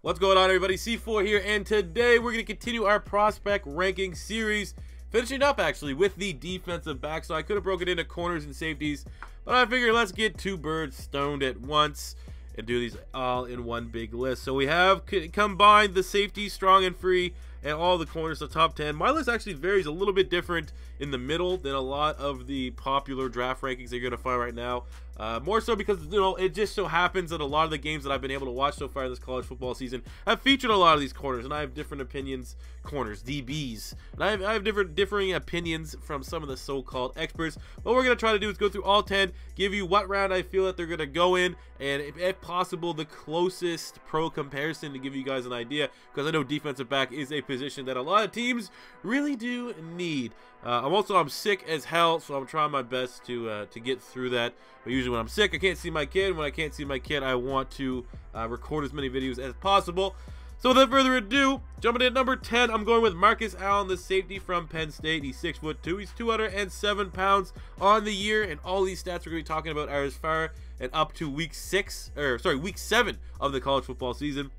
What's going on, everybody? C4 here, and today we're going to continue our prospect ranking series, finishing up actually with the defensive back. So I could have broken it into corners and safeties, but I figured let's get two birds stoned at once and do these all in one big list. So we have combined the safety, strong and free, and all the corners, the top 10. My list actually varies a little bit different in the middle than a lot of the popular draft rankings that you're going to find right now. More so because, you know, it just so happens that a lot of the games that I've been able to watch so far this college football season have featured a lot of these corners, and I have different opinions, corners, DBs, and I have differing opinions from some of the so-called experts. What we're going to try to do is go through all 10, give you what round I feel that they're going to go in, and if possible, the closest pro comparison to give you guys an idea, because I know defensive back is a position that a lot of teams really do need. I'm sick as hell, so I'm trying my best to get through that. But usually when I'm sick, I can't see my kid. When I can't see my kid, I want to record as many videos as possible. So without further ado, jumping in at number 10, I'm going with Marcus Allen, the safety from Penn State. He's 6'2". He's 207 pounds on the year, and all these stats we're going to be talking about are as far and up to week 7 of the college football season.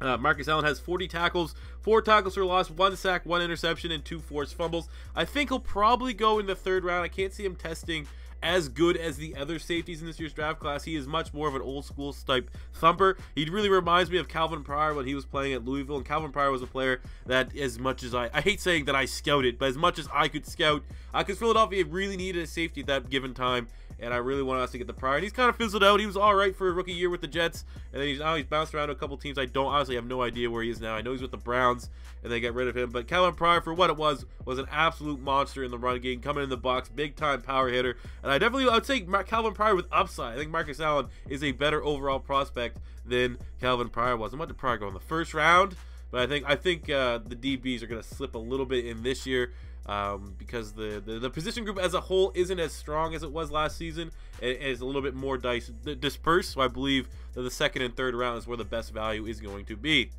Marcus Allen has 40 tackles, 4 tackles for loss, 1 sack, 1 interception, and 2 forced fumbles. I think he'll probably go in the third round. I can't see him testing as good as the other safeties in this year's draft class. He is much more of an old school type thumper. He really reminds me of Calvin Pryor when he was playing at Louisville, and Calvin Pryor was a player that, as much as I hate saying that I scouted, but as much as I could scout, because Philadelphia really needed a safety at that given time, and I really wanted us to get the Pryor, and he's kind of fizzled out. He was all right for a rookie year with the Jets, and then he's bounced around to a couple teams. I honestly have no idea where he is now. I know he's with the Browns, and they got rid of him, but Calvin Pryor, for what it was an absolute monster in the run game, coming in the box, big-time power hitter, and I would say Calvin Pryor with upside. I think Marcus Allen is a better overall prospect than Calvin Pryor was. I'm about to Pryor go in the first round, but I think the DBs are going to slip a little bit in this year. Because the position group as a whole isn't as strong as it was last season. It is a little bit more dispersed, so I believe that the second and third round is where the best value is going to be.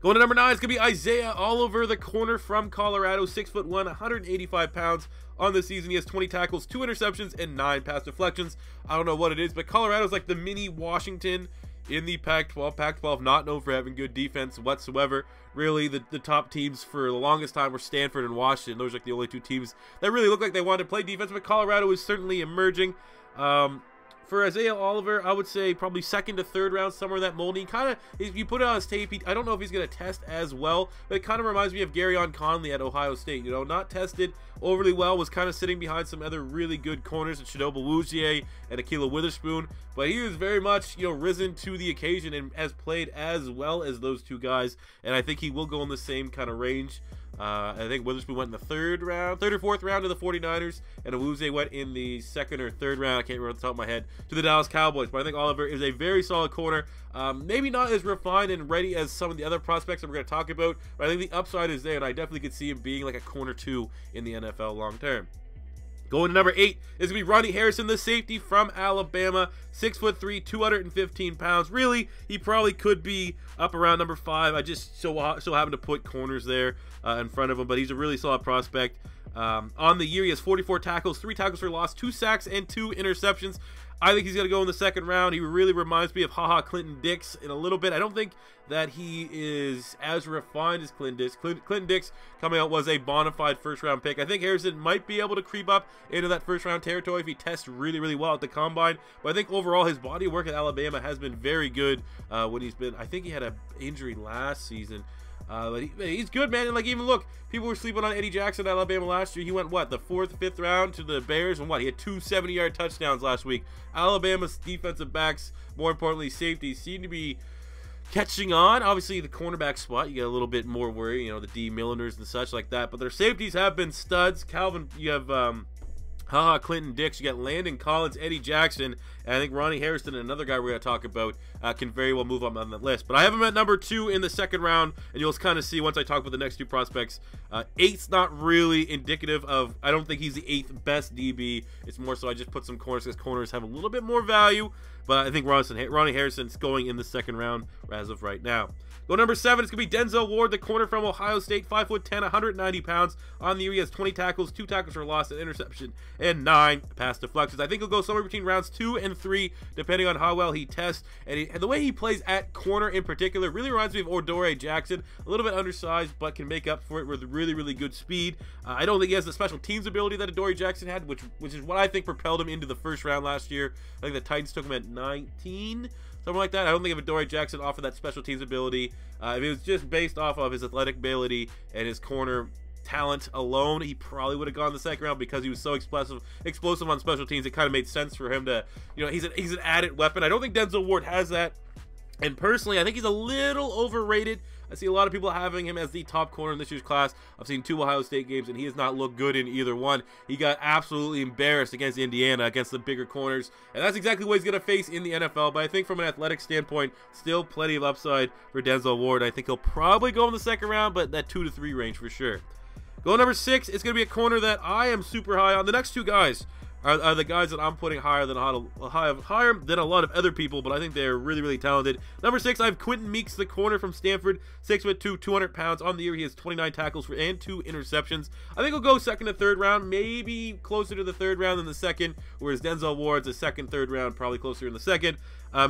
Going to number 9 is going to be Isaiah Oliver, the corner from Colorado, 6'1", 185 pounds on the season. He has 20 tackles, 2 interceptions, and 9 pass deflections. I don't know what it is, but Colorado's like the mini Washington in the Pac-12. Pac-12 not known for having good defense whatsoever. Really, the top teams for the longest time were Stanford and Washington. Those are like the only two teams that really look like they wanted to play defense, but Colorado is certainly emerging. For Isaiah Oliver, I would say probably second to third round, somewhere in that mold. He kind of, if you put it on his tape, I don't know if he's going to test as well, but it kind of reminds me of Garyon Conley at Ohio State. You know, not tested overly well, was kind of sitting behind some other really good corners, Chidobe Awuzie and Ahkello Witherspoon, but he was very much, you know, risen to the occasion and has played as well as those two guys, and I think he will go in the same kind of range. I think Witherspoon went in the third or fourth round to the 49ers, and Awuzie went in the second or third round, I can't remember off the top of my head, to the Dallas Cowboys. But I think Oliver is a very solid corner. Maybe not as refined and ready as some of the other prospects that we're going to talk about, but I think the upside is there, and I definitely could see him being like a corner 2 in the NFL long term. Going to number 8 is going to be Ronnie Harrison, the safety from Alabama, 6'3", 215 pounds. Really, he probably could be up around number 5. I just so happen to put corners there in front of him, but he's a really solid prospect. On the year, he has 44 tackles, 3 tackles for loss, 2 sacks, and 2 interceptions. I think he's going to go in the second round. He really reminds me of Clinton Dix in a little bit. I don't think that he is as refined as Clinton Dix. Clinton Dix coming out was a bona fide first-round pick. I think Harrison might be able to creep up into that first-round territory if he tests really, really well at the combine. But I think overall his body work at Alabama has been very good when he's been – I think he had an injury last season. But he's good, man. And like, even look, people were sleeping on Eddie Jackson at Alabama last year. He went what, the 4th, 5th round to the Bears, and what, he had 2 70-yard touchdowns last week. Alabama's defensive backs, more importantly safeties, seem to be catching on. Obviously the cornerback spot, you get a little bit more worry, you know, the D Milliners and such like that, but their safeties have been studs. You have Clinton Dix, you got Landon Collins, Eddie Jackson, and I think Ronnie Harrison, another guy we're going to talk about, can very well move up on that list. But I have him at number 2 in the second round, and you'll kind of see once I talk about the next 2 prospects. 8's not really indicative of, I don't think he's the 8th best DB. It's more so I just put some corners because corners have a little bit more value. But I think Ronnie Harrison's going in the second round as of right now. Go number 7, it's going to be Denzel Ward, the corner from Ohio State, 5'10", 190 pounds. On the year, he has 20 tackles, 2 tackles for loss, an interception, and 9 pass deflections. I think he'll go somewhere between rounds 2 and 3, depending on how well he tests. And the way he plays at corner in particular really reminds me of Adoree Jackson. A little bit undersized, but can make up for it with really, really good speed. I don't think he has the special teams ability that Adoree Jackson had, which is what I think propelled him into the first round last year. I think the Titans took him at 19. Something like that. I don't think if Adoree Jackson offered that special teams ability, if it was just based off of his athletic ability and his corner talent alone, he probably would have gone the second round because he was so explosive on special teams. It kind of made sense for him to, he's an added weapon. I don't think Denzel Ward has that. And personally, I think he's a little overrated. I see a lot of people having him as the top corner in this year's class. I've seen 2 Ohio State games, and he has not looked good in either one. He got absolutely embarrassed against Indiana, against the bigger corners, and that's exactly what he's going to face in the NFL. But I think from an athletic standpoint, still plenty of upside for Denzel Ward. I think he'll probably go in the second round, but that 2 to 3 range for sure. Go number 6, it's going to be a corner that I am super high on. The next 2 guys are the guys that I'm putting higher than a lot of other people, but I think they're really, really talented. Number 6, I have Quentin Meeks, the corner from Stanford, 6'2", 200 pounds. On the year, he has 29 tackles and 2 interceptions. I think he'll go second to third round, maybe closer to the third round than the second, whereas Denzel Ward's a second, third round, probably closer in the second.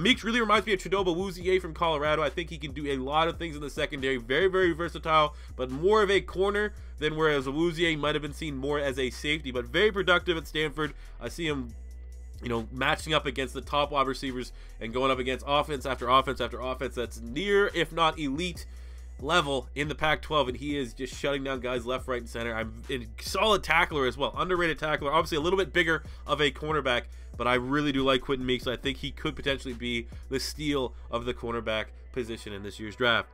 Meeks really reminds me of Chidobe Awuzie from Colorado. I think he can do a lot of things in the secondary. Very, very versatile, but more of a corner than whereas Awuzie might have been seen more as a safety, but very productive at Stanford. I see him, matching up against the top wide receivers and going up against offense after offense after offense that's near, if not elite, level in the Pac-12, and he is just shutting down guys left, right, and center. I'm a solid tackler as well, underrated tackler, obviously a little bit bigger of a cornerback, but I really do like Quentin Meeks. I think he could potentially be the steal of the cornerback position in this year's draft.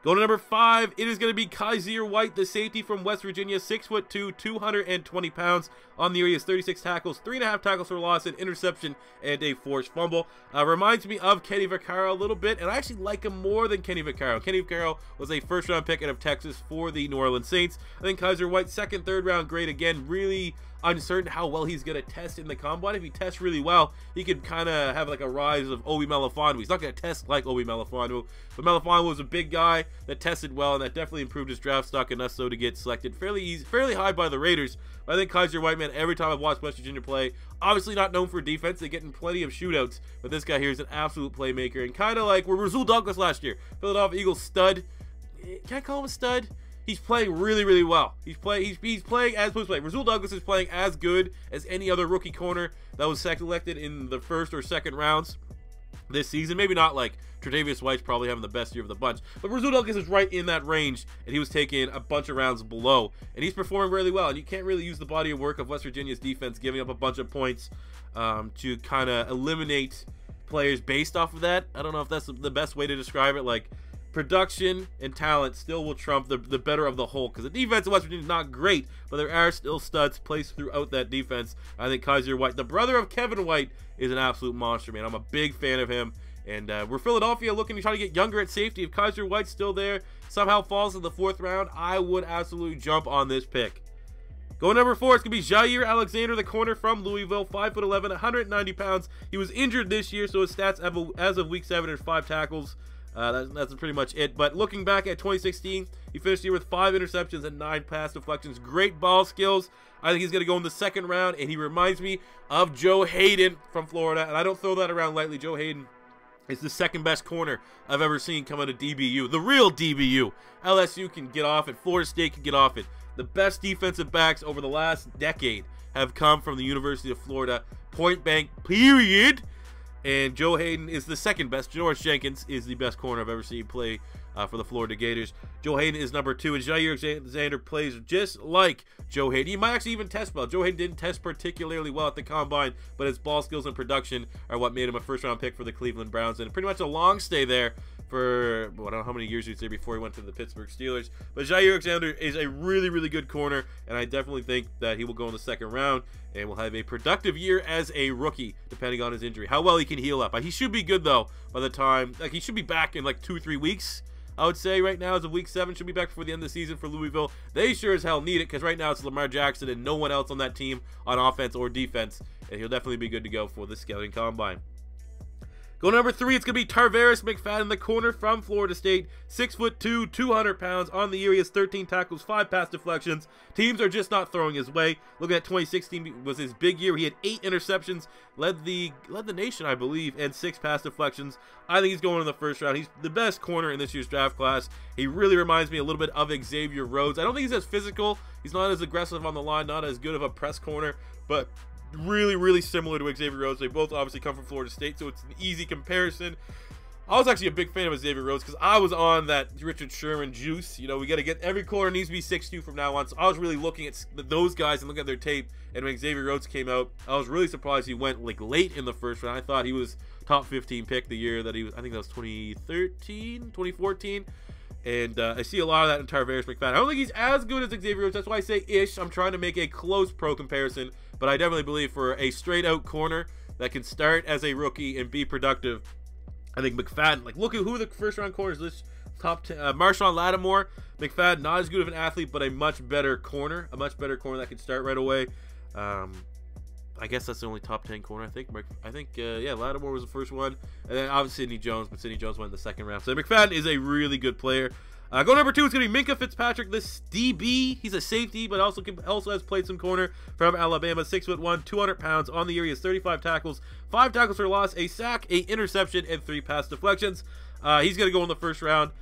Going to number 5, it is going to be Kyzir White, the safety from West Virginia, 6'2", 220 pounds. On the year, he has 36 tackles, 3.5 tackles for loss, an interception, and a forced fumble. Reminds me of Kenny Vaccaro a little bit, and I actually like him more than Kenny Vaccaro. Kenny Vaccaro was a first-round pick out of Texas for the New Orleans Saints. I think Kyzir White, second, third round grade, again, really uncertain how well he's going to test in the combine. If he tests really well, he could kind of have like a rise of Obi Melifonwu. He's not going to test like Obi Melifonwu, but Melifonwu was a big guy that tested well, and that definitely improved his draft stock enough so to get selected fairly high by the Raiders. But I think Kyzir White, man, every time I've watched West Virginia play, obviously not known for defense, they get in plenty of shootouts, but this guy here is an absolute playmaker, and kind of like where Rasul Douglas last year, Philadelphia Eagles stud. Can I call him a stud? He's playing really, really well. He's playing as supposed to play. Rasul Douglas is playing as good as any other rookie corner that was selected in the first or second rounds this season. Maybe not like Tre'Davious White's probably having the best year of the bunch, but Rasul Douglas is right in that range, and he was taking a bunch of rounds below, and he's performing really well. And you can't really use the body of work of West Virginia's defense giving up a bunch of points to kind of eliminate players based off of that. I don't know if that's the best way to describe it. Like, production and talent still will trump the better of the whole, because the defense of West Virginia is not great, but there are still studs placed throughout that defense. I think Kyzir White, the brother of Kevin White, is an absolute monster, man. I'm a big fan of him, and we're Philadelphia looking to try to get younger at safety. If Kyzir White's still there, somehow falls in the 4th round, I would absolutely jump on this pick. Going number 4, it's going to be Jair Alexander, the corner from Louisville, 5'11", 190 pounds. He was injured this year, so his stats as of week 7 are 5 tackles. That's pretty much it. But looking back at 2016, he finished the year with 5 interceptions and 9 pass deflections. Great ball skills. I think he's going to go in the 2nd round, and he reminds me of Joe Hayden from Florida, and I don't throw that around lightly. Joe Hayden is the 2nd best corner I've ever seen come out of DBU. The real DBU. LSU can get off it. Florida State can get off it. The best defensive backs over the last decade have come from the University of Florida. Point blank, period. And Joe Hayden is the 2nd best. Janoris Jenkins is the best corner I've ever seen play for the Florida Gators. Joe Hayden is number 2, and Jair Alexander plays just like Joe Hayden. He might actually even test well. Joe Hayden didn't test particularly well at the combine, but his ball skills and production are what made him a first-round pick for the Cleveland Browns, and pretty much a long stay there for, well, I don't know how many years he was there before he went to the Pittsburgh Steelers. But Jair Alexander is a really, really good corner, and I definitely think that he will go in the 2nd round and will have a productive year as a rookie, depending on his injury. How well he can heal up. He should be good, though, by the time, like, he should be back in like 2-3 weeks. I would say right now as of week 7, should be back before the end of the season for Louisville. They sure as hell need it, because right now it's Lamar Jackson and no one else on that team on offense or defense, and he'll definitely be good to go for the scouting combine. Go number 3, it's going to be Tarvaris McFadden, the corner from Florida State. 6'2", 200 pounds. On the year, he has 13 tackles, 5 pass deflections. Teams are just not throwing his way. Looking at 2016 was his big year. He had 8 interceptions, led the nation, I believe, and 6 pass deflections. I think he's going in the first round. He's the best corner in this year's draft class. He really reminds me a little bit of Xavier Rhodes. I don't think he's as physical. He's not as aggressive on the line, not as good of a press corner, but really similar to Xavier Rhodes. They both obviously come from Florida State, so it's an easy comparison. I was actually a big fan of Xavier Rhodes because I was on that Richard Sherman juice. You know, we got to get every corner needs to be 6'2" from now on. So I was really looking at those guys and looking at their tape. And when Xavier Rhodes came out, I was really surprised he went like late in the first round. I thought he was top 15 pick the year that he was. I think that was 2014. And I see a lot of that in Tarvaris McFadden. I don't think he's as good as Xavier Rhodes. That's why I say ish. I'm trying to make a close pro comparison. But I definitely believe for a straight-out corner that can start as a rookie and be productive, I think McFadden, like, look at who the first-round corners this top 10. Marcel Lattimore. McFadden, not as good of an athlete, but a much better corner. A much better corner that can start right away. I guess that's the only top 10 corner, I think. Yeah, Lattimore was the first one. And then obviously Sidney Jones, but Sidney Jones went in the second round. So McFadden is a really good player. Go number 2 is going to be Minkah Fitzpatrick, this DB. He's a safety, but also has played some corner from Alabama. 6'1", 200 pounds. On the year, he has 35 tackles, 5 tackles for loss, a sack, a interception, and 3 pass deflections. He's going to go in the first round.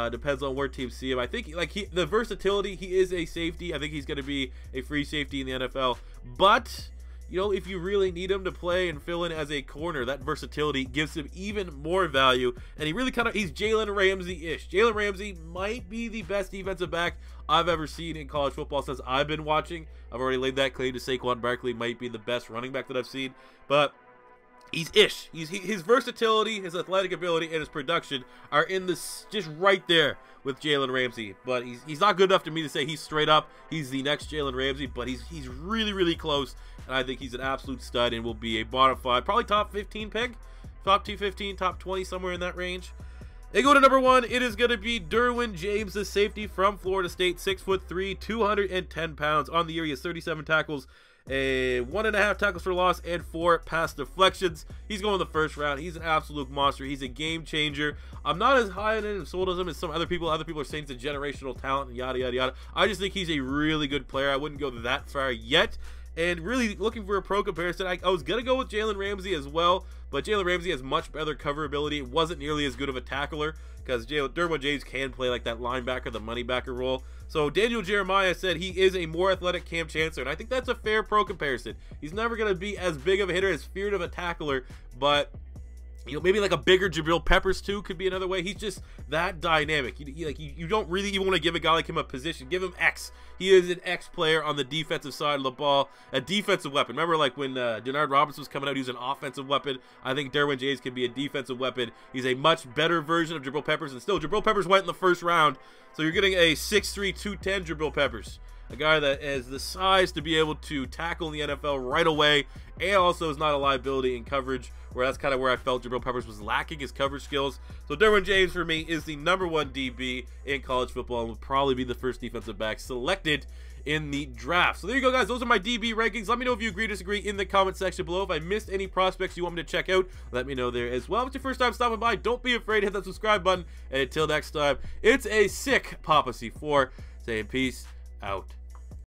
Depends on where teams see him. I think the versatility, he is a safety. I think he's going to be a free safety in the NFL. But you know, if you really need him to play and fill in as a corner, that versatility gives him even more value. And he really he's Jaylen Ramsey-ish. Jaylen Ramsey might be the best defensive back I've ever seen in college football since I've been watching. I've already laid that claim to Saquon Barkley might be the best running back that I've seen. But he's ish. His versatility, his athletic ability, and his production are in this just right there with Jaylen Ramsey. But he's not good enough to me to say he's straight up. He's the next Jaylen Ramsey, but he's really close. And I think he's an absolute stud and will be a bottom 5, probably top 15 pick, top 215, top 20, somewhere in that range. They go to number 1. It is going to be Derwin James, the safety from Florida State, 6'3", 210 pounds. On the year, he has 37 tackles, 1.5 tackles for loss, and 4 pass deflections. He's going in the first round. He's an absolute monster. He's a game changer. I'm not as high on him and sold as him as some other people. Other people are saying he's a generational talent and yada yada. I just think he's a really good player. I wouldn't go that far yet. And really looking for a pro comparison, I was going to go with Jaylen Ramsey as well, but Jaylen Ramsey has much better coverability. It wasn't nearly as good of a tackler because Derwin James can play like that linebacker, the money backer role. So Daniel Jeremiah said he is a more athletic Cam Chancellor, and I think that's a fair pro comparison. He's never going to be as big of a hitter, as feared of a tackler, but you know, maybe like a bigger Jabril Peppers too could be another way. He's just that dynamic. You don't really even want to give a guy like him a position. Give him X. He is an X player on the defensive side of the ball, a defensive weapon. Remember, like when Denard Robinson was coming out, he was an offensive weapon. I think Derwin James can be a defensive weapon. He's a much better version of Jabril Peppers, and still, Jabril Peppers went in the first round, so you're getting a 6'3", 210 Jabril Peppers. A guy that has the size to be able to tackle in the NFL right away, and also is not a liability in coverage, where that's kind of where I felt Jabril Peppers was lacking his coverage skills. So Derwin James, for me, is the #1 DB in college football and will probably be the first defensive back selected in the draft. So there you go, guys. Those are my DB rankings. Let me know if you agree or disagree in the comment section below. If I missed any prospects you want me to check out, let me know there as well. If it's your first time stopping by, don't be afraid. Hit that subscribe button. And until next time, it's a sick Papa C4 saying peace out.